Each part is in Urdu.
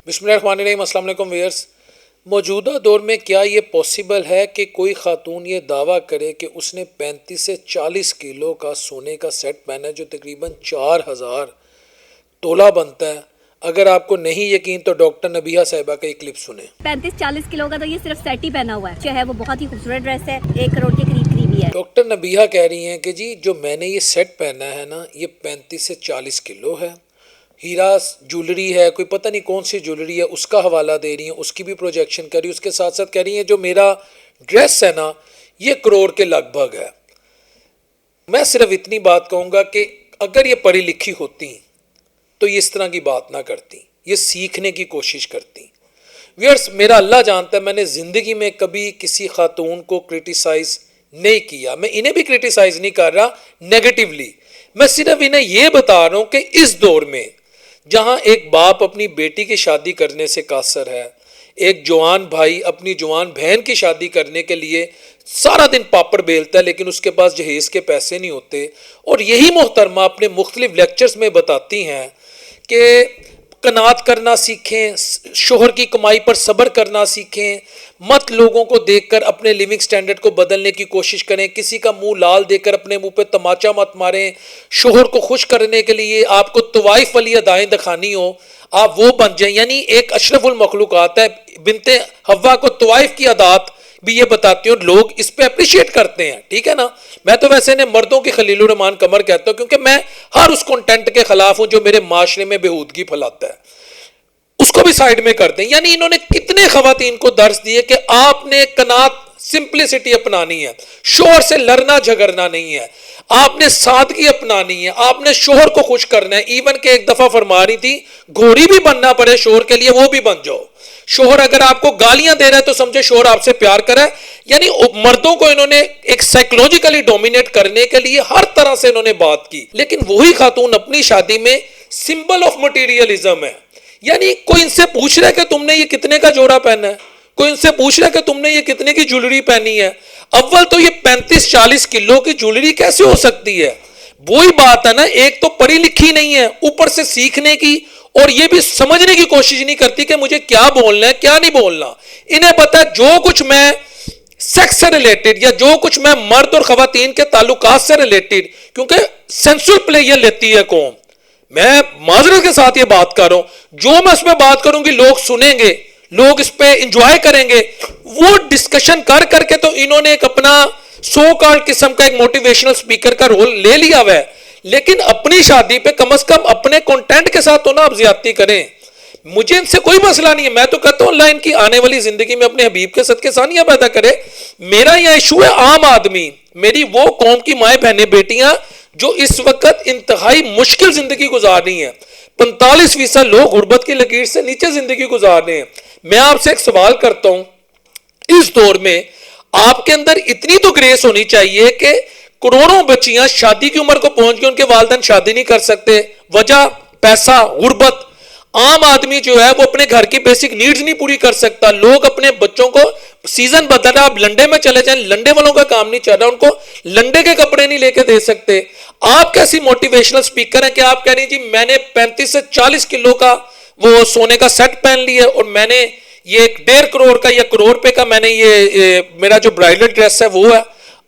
بسم اللہ الرحمن الرحیم۔ السلام علیکم ویئرس۔ موجودہ دور میں کیا یہ پاسبل ہے کہ کوئی خاتون یہ دعویٰ کرے کہ اس نے 35 سے 40 کلو کا سونے کا سیٹ پہنا ہے جو تقریباً 4000 تولہ بنتا ہے؟ اگر آپ کو نہیں یقین تو ڈاکٹر نبیہہ صاحبہ کا ایک کلپ سنیں۔ 35-40 کلو کا تو یہ صرف سیٹ ہی پہنا ہوا ہے جو ہے وہ بہت ہی خوبصورت ڈریس ہے، 1 کروڑ کے قریب ہی ہے۔ ڈاکٹر نبیہہ کہہ رہی ہیں کہ جی جو میں نے یہ سیٹ پہنا ہے نا یہ 35 سے 40 کلو ہے، ہیرا جولری ہے، کوئی پتہ نہیں کون سی جولری ہے، اس کا حوالہ دے رہی ہیں، اس کی بھی پروجیکشن کر رہی ہیں، اس کے ساتھ ساتھ کہہ رہی ہیں جو میرا ڈریس ہے نا یہ کروڑ کے لگ بھگ ہے۔ میں صرف اتنی بات کہوں گا کہ اگر یہ پڑھی لکھی ہوتی تو یہ اس طرح کی بات نہ کرتی، یہ سیکھنے کی کوشش کرتی۔ ویئرس، میرا اللہ جانتا ہے میں نے زندگی میں کبھی کسی خاتون کو کرٹیسائز نہیں کیا، میں انہیں بھی کرٹیسائز نہیں کر رہا نیگیٹیولی، میں صرف انہیں یہ بتا رہا ہوں کہ اس دور میں جہاں ایک باپ اپنی بیٹی کی شادی کرنے سے قاصر ہے، ایک جوان بھائی اپنی جوان بہن کی شادی کرنے کے لیے سارا دن پاپڑ بیلتا ہے لیکن اس کے پاس جہیز کے پیسے نہیں ہوتے، اور یہی محترمہ اپنے مختلف لیکچرز میں بتاتی ہیں کہ قناعت کرنا سیکھیں، شوہر کی کمائی پر صبر کرنا سیکھیں، مت لوگوں کو دیکھ کر اپنے لیونگ سٹینڈرڈ کو بدلنے کی کوشش کریں، کسی کا منہ لال دے کر اپنے منہ پہ تماچا مت ماریں، شوہر کو خوش کرنے کے لیے آپ کو طوائف والی ادائیں دکھانی ہو آپ وہ بن جائیں، یعنی ایک اشرف المخلوقات ہے، بنت حوا کو طوائف کی عادات بھی یہ بتاتی ہوں، لوگ اس پہ اپریشیٹ کرتے ہیں، ٹھیک ہے نا۔ میں تو ویسے نے مردوں کی خلیل الرحمان قمر کہتا ہوں کیونکہ میں ہر اس کنٹینٹ کے خلاف ہوں جو میرے معاشرے میں بےہودگی پھیلاتا ہے، اس کو بھی سائیڈ میں کر دیں۔ یعنی انہوں نے کتنے خواتین کو درس دیے کہ آپ نے قناعت سمپلسٹی اپنانی ہے، شوہر سے لڑنا جھگڑنا نہیں ہے، آپ نے سادگی اپنانی ہے، آپ نے شوہر کو خوش کرنا ہے، ایون کہ ایک دفعہ فرما رہی تھی گھوڑی بھی بننا پڑے شوہر کے لیے وہ بھی بن جاؤ، شوہر اگر آپ کو گالیاں دے رہا ہے تو سمجھے شوہر آپ سے پیار کر رہا ہے۔ یعنی مردوں کو انہوں نے ایک سائیکولوجیکلی ڈومینیٹ کرنے کے لیے ہر طرح سے انہوں نے بات کی، لیکن وہی خاتون اپنی شادی میں سمبل آف مٹیریلزم ہے۔ یعنی کوئی ان سے پوچھ رہا ہے کہ تم نے یہ کتنے کا جوڑا پہنا ہے، کوئی ان سے پوچھ رہا ہے کہ تم نے یہ کتنے کی جولری پہنی ہے۔ اول تو یہ 35-40 کلو کی جولری کیسے ہو سکتی ہے؟ وہی بات ہے نا، ایک تو پڑھی لکھی نہیں ہے، اوپر سے سیکھنے کی اور یہ بھی سمجھنے کی کوشش نہیں کرتی کہ مجھے کیا بولنا ہے کیا نہیں بولنا۔ انہیں پتا ہے جو کچھ میں سیکس سے ریلیٹڈ یا جو کچھ میں مرد اور خواتین کے تعلقات سے ریلیٹڈ، کیونکہ سینسول پلے یہ لیتی ہے قوم، میں معذرت کے ساتھ یہ بات کر رہا ہوں، جو میں اس میں بات کروں گی لوگ سنیں گے، لوگ اس پہ انجوائے کریں گے، وہ ڈسکشن کر کر کے تو انہوں نے ایک اپنا سو کالڈ قسم کا ایک موٹیویشنل سپیکر کا رول لے لیا ہوا ہے، لیکن اپنی شادی پہ کم از کم اپنے کنٹینٹ کے ساتھ تو نہ آپ زیادتی کریں۔ مجھے ان سے کوئی مسئلہ نہیں ہے، میں تو کہتا ہوں اللہ ان کی آنے والی زندگی میں اپنے حبیب کے صدقے ثانیہ پیدا کرے۔ میرا یہ ایشو ہے عام آدمی، میری وہ قوم کی مائیں بہنیں بیٹیاں جو اس وقت انتہائی مشکل زندگی گزار رہی ہیں، 45% لوگ غربت کی لکیر سے نیچے زندگی گزار رہے ہیں۔ میں آپ سے ایک سوال کرتا ہوں، اس دور میں آپ کے اندر اتنی تو گریس ہونی چاہیے کہ کروڑوں بچیاں شادی کی عمر کو پہنچ گئی، ان کے والدین شادی نہیں کر سکتے، وجہ پیسہ، غربت۔ عام آدمی جو ہے وہ اپنے گھر کی بیسک نیڈز نہیں پوری کر سکتا، لوگ اپنے بچوں کو سیزن بدل رہا، آپ لنڈے میں چلے جائیں، لنڈے والوں کا کام نہیں چل رہا، ان کو لنڈے کے کپڑے نہیں لے کے دے سکتے۔ آپ کیسی موٹیویشنل سپیکر ہیں کہ آپ کہہ رہی ہیں جی میں نے 35 سے 40 کلو کا وہ سونے کا سیٹ پہن لیا اور میں نے یہ 1.5 کروڑ کا یا کروڑ روپے کا میں نے یہ میرا جو برائڈل ڈریس ہے وہ ہے۔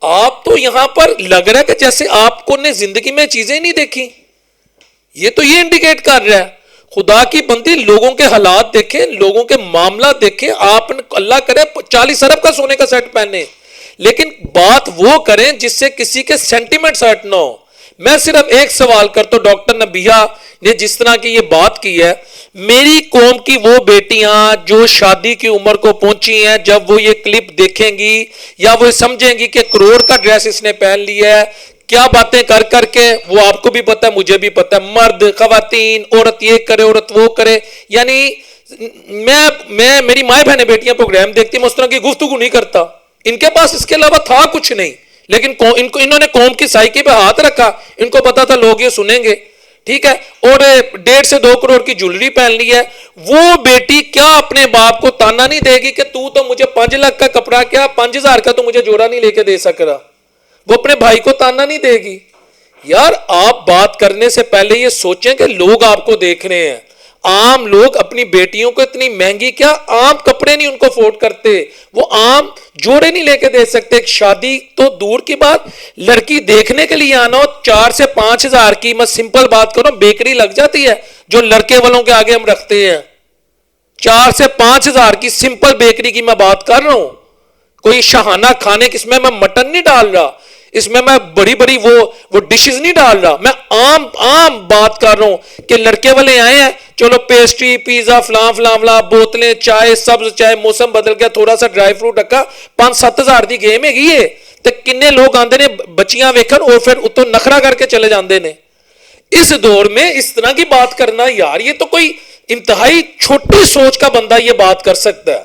آپ تو یہاں پر لگ رہا ہے کہ جیسے آپ کو نے زندگی میں چیزیں نہیں دیکھی، یہ تو یہ انڈیکیٹ کر رہا ہے۔ خدا کی بندی لوگوں کے حالات دیکھیں، لوگوں کے معاملات دیکھیں، آپ اللہ کرے 40 ارب کا سونے کا سیٹ پہنے، لیکن بات وہ کریں جس سے کسی کے سینٹیمنٹس ہرٹ نہ ہو۔ میں صرف ایک سوال کرتا ہوں، ڈاکٹر نبیہہ نے جس طرح کی یہ بات کی ہے، میری قوم کی وہ بیٹیاں جو شادی کی عمر کو پہنچی ہیں، جب وہ یہ کلپ دیکھیں گی یا وہ سمجھیں گی کہ کروڑ کا ڈریس اس نے پہن لیا ہے، کیا باتیں کر کر کے، وہ آپ کو بھی پتا ہے مجھے بھی پتا ہے، مرد خواتین عورت یہ کرے عورت وہ کرے، یعنی میں میری مائیں بہنیں بیٹیاں پروگرام دیکھتی، میں اس طرح کی گفتگو نہیں کرتا، ان کے پاس اس کے علاوہ تھا کچھ نہیں، لیکن انہوں نے قوم کی سائیکی پہ ہاتھ رکھا، ان کو پتا تھا لوگ یہ سنیں گے، ٹھیک ہے، اور 1.5 سے 2 کروڑ کی جولری پہن لی ہے۔ وہ بیٹی کیا اپنے باپ کو تانا نہیں دے گی کہ تو مجھے 5 لاکھ کا کپڑا، کیا 5,000 کا تو مجھے جوڑا نہیں لے کے دے سک رہا؟ وہ اپنے بھائی کو تانا نہیں دے گی؟ یار آپ بات کرنے سے پہلے یہ سوچیں کہ لوگ آپ کو دیکھ رہے ہیں، عام لوگ اپنی بیٹیوں کو اتنی مہنگی کیا عام کپڑے نہیں ان کو افورڈ کرتے, وہ عام جوڑے نہیں لے کے دے سکتے. ایک شادی تو دور کی بات, لڑکی دیکھنے کے لیے آنا ہو 4 سے 5 ہزار کی, میں سمپل بات کروں, بیکری لگ جاتی ہے جو لڑکے والوں کے آگے ہم رکھتے ہیں. 4 سے 5 ہزار کی سمپل بیکری کی میں بات کر رہا ہوں. کوئی شاہانہ کھانے کس میں مٹن نہیں ڈال رہا, اس میں بڑی بڑی وہ ڈشز نہیں ڈال رہا, میں عام بات کر رہا ہوں کہ لڑکے والے آئے ہیں, چلو پیسٹری پیزا فلاں فلاں فلاں, بوتلیں چائے سبز چائے, موسم بدل گیا تھوڑا سا ڈرائی فروٹ رکھا, 5-7 ہزار دی گیم ہے گی ہے. تے کنے لوگ آندے نے بچیاں ویکھن اور پھر اتوں نخرا کر کے چلے جاندے نے. اس دور میں اس طرح کی بات کرنا یار, یہ تو کوئی انتہائی چھوٹی سوچ کا بندہ یہ بات کر سکتا ہے.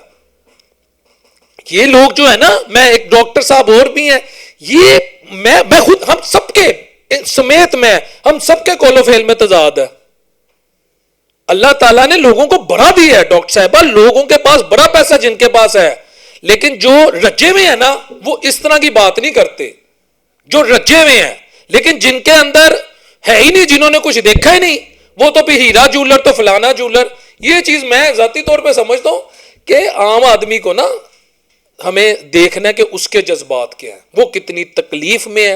یہ لوگ جو ہے نا, میں ایک ڈاکٹر صاحب اور بھی ہیں, یہ میں خود ہم سب کے سمیت میں ہم سب کے کول و فیل میں تضاد ہے. اللہ تعالیٰ نے لوگوں کو بڑا دیا ہے ڈاکٹر صاحبہ, لوگوں کے پاس بڑا پیسہ جن کے پاس ہے, لیکن جو رجے ہوئے ہیں نا وہ اس طرح کی بات نہیں کرتے. جو رجے ہوئے ہیں لیکن جن کے اندر ہے ہی نہیں, جنہوں نے کچھ دیکھا ہی نہیں, وہ تو بھی ہیرا جولر تو فلانا جولر. یہ چیز میں ذاتی طور پہ سمجھتا ہوں کہ عام آدمی کو نا ہمیں دیکھنا ہے کہ اس کے جذبات کیا ہیں, وہ کتنی تکلیف میں ہے,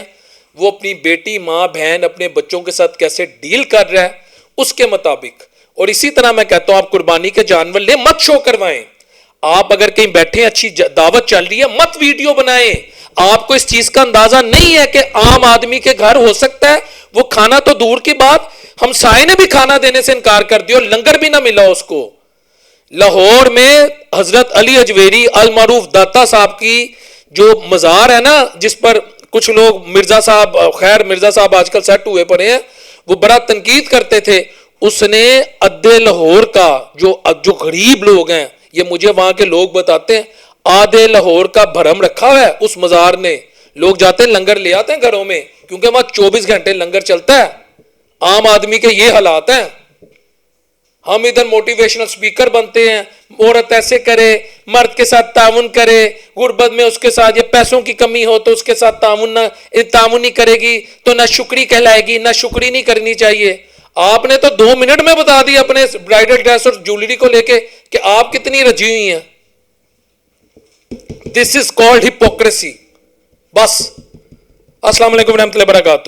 وہ اپنی بیٹی ماں بہن اپنے بچوں کے ساتھ کیسے ڈیل کر رہا ہے اس کے مطابق. اور اسی طرح میں کہتا ہوں آپ قربانی کے جانور لیں, مت شو کروائیں. آپ اگر کہیں بیٹھے ہیں, اچھی دعوت چل رہی ہے, مت ویڈیو بنائیں. آپ کو اس چیز کا اندازہ نہیں ہے کہ عام آدمی کے گھر ہو سکتا ہے وہ کھانا تو دور کی بات, ہمسائے نے بھی کھانا دینے سے انکار کر دیا اور لنگر بھی نہ ملا اس کو. لاہور میں حضرت علی اجویری المعروف داتا صاحب کی جو مزار ہے نا, جس پر کچھ لوگ مرزا صاحب, خیر مرزا صاحب آج کل سیٹ ہوئے پڑے ہیں, وہ بڑا تنقید کرتے تھے. اس نے ادھے لاہور کا جو غریب لوگ ہیں, یہ مجھے وہاں کے لوگ بتاتے ہیں, آدھے لاہور کا بھرم رکھا ہوا ہے اس مزار نے. لوگ جاتے ہیں لنگر لے آتے ہیں گھروں میں, کیونکہ وہاں 24 گھنٹے لنگر چلتا ہے. عام آدمی کے یہ حالات ہیں. ہم ادھر موٹیویشنل سپیکر بنتے ہیں, عورت ایسے کرے, مرد کے ساتھ تعاون کرے, غربت میں اس کے ساتھ یہ پیسوں کی کمی ہو تو اس کے ساتھ تعاون نہیں کرے گی تو نہ شکری کہلائے گی, نہ شکری نہیں کرنی چاہیے. آپ نے تو 2 منٹ میں بتا دیا اپنے برائڈل ڈریس اور جویلری کو لے کے کہ آپ کتنی رجی ہوئی ہیں. دس از کالڈ ہپوکریسی. بس. السلام علیکم ورحمۃ اللہ وبرکاتہ.